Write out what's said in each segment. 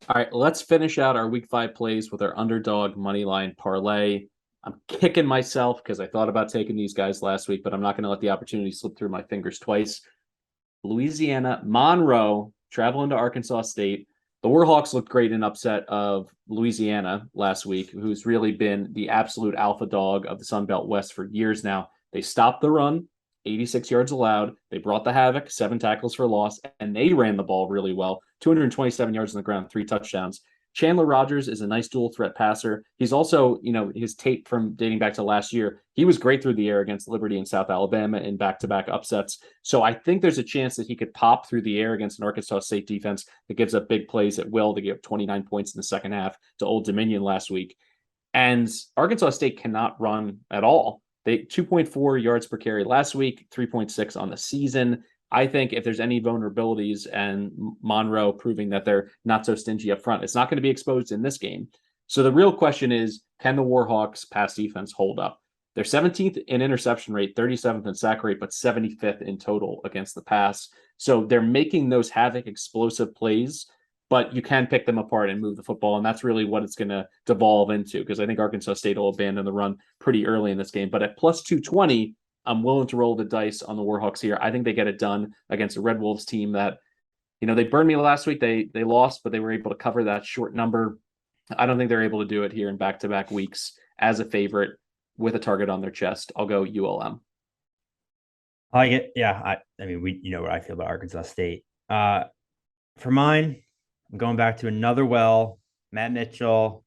All right, let's finish out our week 5 plays with our underdog money line parlay. I'm kicking myself because I thought about taking these guys last week, but I'm not going to let the opportunity slip through my fingers twice. Louisiana, Monroe, traveling to Arkansas State. The Warhawks looked great in upset of Louisiana last week, who's really been the absolute alpha dog of the Sun Belt West for years now. They stopped the run, 86 yards allowed. They brought the havoc, 7 tackles for loss, and they ran the ball really well. 227 yards on the ground, 3 touchdowns. Chandler Rogers is a nice dual threat passer. He's also, his tape from dating back to last year, he was great through the air against Liberty and South Alabama in back-to-back upsets. So I think there's a chance that he could pop through the air against an Arkansas State defense that gives up big plays at will. They gave up 29 points in the second half to Old Dominion last week. And Arkansas State cannot run at all. They 2.4 yards per carry last week, 3.6 on the season. I think if there's any vulnerabilities and Monroe proving that they're not so stingy up front, it's not going to be exposed in this game. So the real question is, can the Warhawks pass defense hold up? They're 17th in interception rate, 37th in sack rate, but 75th in total against the pass. So they're making those havoc explosive plays, but you can pick them apart and move the football. And that's really what it's going to devolve into, because I think Arkansas State will abandon the run pretty early in this game. But at plus 220, I'm willing to roll the dice on the Warhawks here. I think they get it done against a Red Wolves team that, they burned me last week. They lost, but they were able to cover that short number. I don't think they're able to do it here in back-to-back weeks as a favorite with a target on their chest. I'll go ULM. I like it. Yeah. I mean, you know what I feel about Arkansas State. For mine, I'm going back to another Matt Mitchell.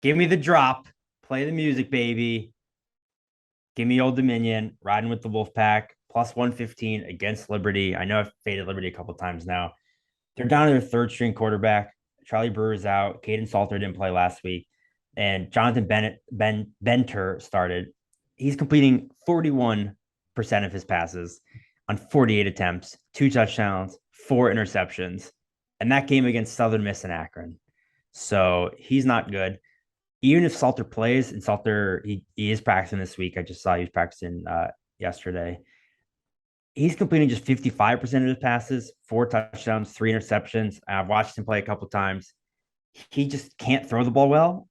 Give me the drop. Play the music, baby. Give me Old Dominion, riding with the Wolfpack, plus 115 against Liberty. I know I've faded Liberty a couple of times now. They're down to their third string quarterback. Charlie Brewer's out. Caden Salter didn't play last week. And Jonathan Benter started. He's completing 41% of his passes on 48 attempts, 2 touchdowns, 4 interceptions. And that game against Southern Miss and Akron. So he's not good. Even if Salter plays, and Salter, he is practicing this week. I just saw he was practicing yesterday. He's completing just 55% of his passes, 4 touchdowns, 3 interceptions. I've watched him play a couple of times. He just can't throw the ball well.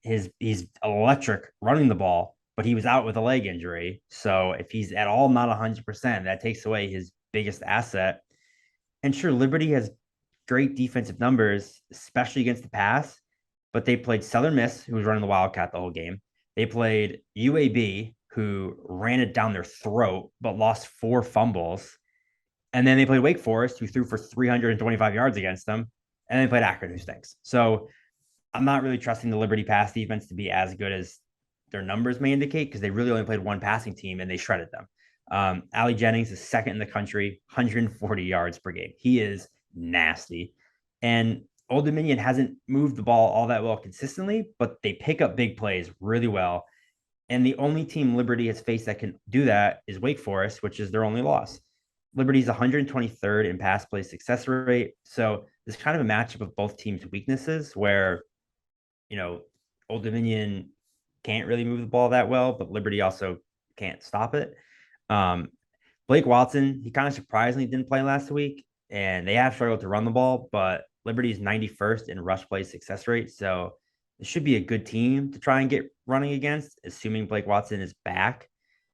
He's electric running the ball, but he was out with a leg injury. So if he's at all not 100%, that takes away his biggest asset. And sure, Liberty has great defensive numbers, especially against the pass. But they played Southern Miss, who was running the Wildcat the whole game. They played UAB, who ran it down their throat, but lost 4 fumbles. And then they played Wake Forest, who threw for 325 yards against them. And they played Akron, who stinks. So I'm not really trusting the Liberty pass defense to be as good as their numbers may indicate, because they really only played one passing team and they shredded them. Ali Jennings is second in the country, 140 yards per game. He is nasty. And Old Dominion hasn't moved the ball all that well consistently, but they pick up big plays really well. And the only team Liberty has faced that can do that is Wake Forest, which is their only loss. Liberty's 123rd in pass play success rate. So there's kind of a matchup of both teams' weaknesses where, Old Dominion can't really move the ball that well, but Liberty also can't stop it. Blake Watson, he kind of surprisingly didn't play last week, and they have struggled to run the ball, but Liberty's 91st in rush play success rate. So it should be a good team to try and get running against, assuming Blake Watson is back.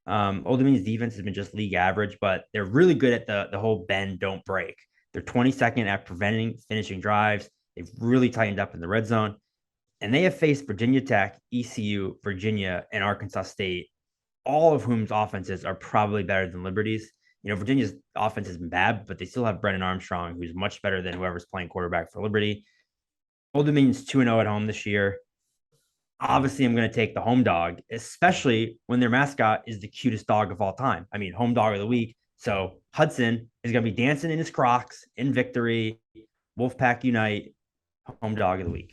Old Dominion's defense has been just league average, but they're really good at the whole bend, don't break. They're 22nd at preventing finishing drives. They've really tightened up in the red zone. And they have faced Virginia Tech, ECU, Virginia, and Arkansas State, all of whom's offenses are probably better than Liberty's. Virginia's offense has been bad, but they still have Brennan Armstrong, who's much better than whoever's playing quarterback for Liberty. Old Dominion's 2-0 at home this year. Obviously, I'm going to take the home dog, especially when their mascot is the cutest dog of all time. I mean, home dog of the week. So Hudson is going to be dancing in his Crocs in victory. Wolfpack unite, home dog of the week.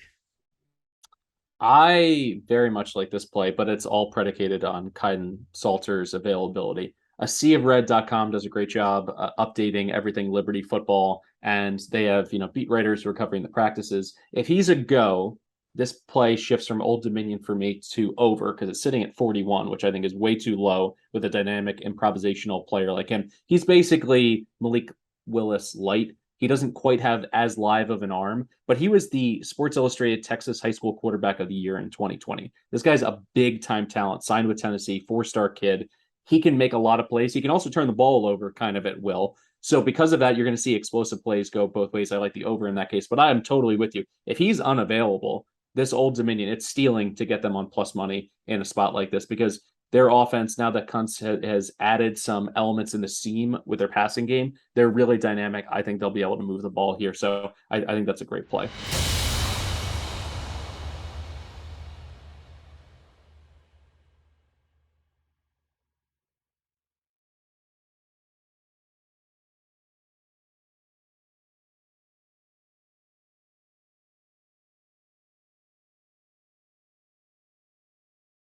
I very much like this play, but it's all predicated on Caden Salter's availability. A seaofred.com does a great job updating everything Liberty football, and they have beat writers who are covering the practices. If he's a go, this play shifts from Old Dominion for me to over, because it's sitting at 41, which I think is way too low with a dynamic improvisational player like him. He's basically Malik Willis light. He doesn't quite have as live of an arm, but he was the Sports Illustrated Texas High School Quarterback of the Year in 2020. This guy's a big time talent, signed with Tennessee, 4-star kid. He can make a lot of plays. He can also turn the ball over kind of at will. So because of that, you're going to see explosive plays go both ways. I like the over in that case, but I am totally with you. If he's unavailable, this Old Dominion, it's stealing to get them on plus money in a spot like this because their offense, now that Kuntz has added some elements in the seam with their passing game, they're really dynamic. I think they'll be able to move the ball here. So I think that's a great play.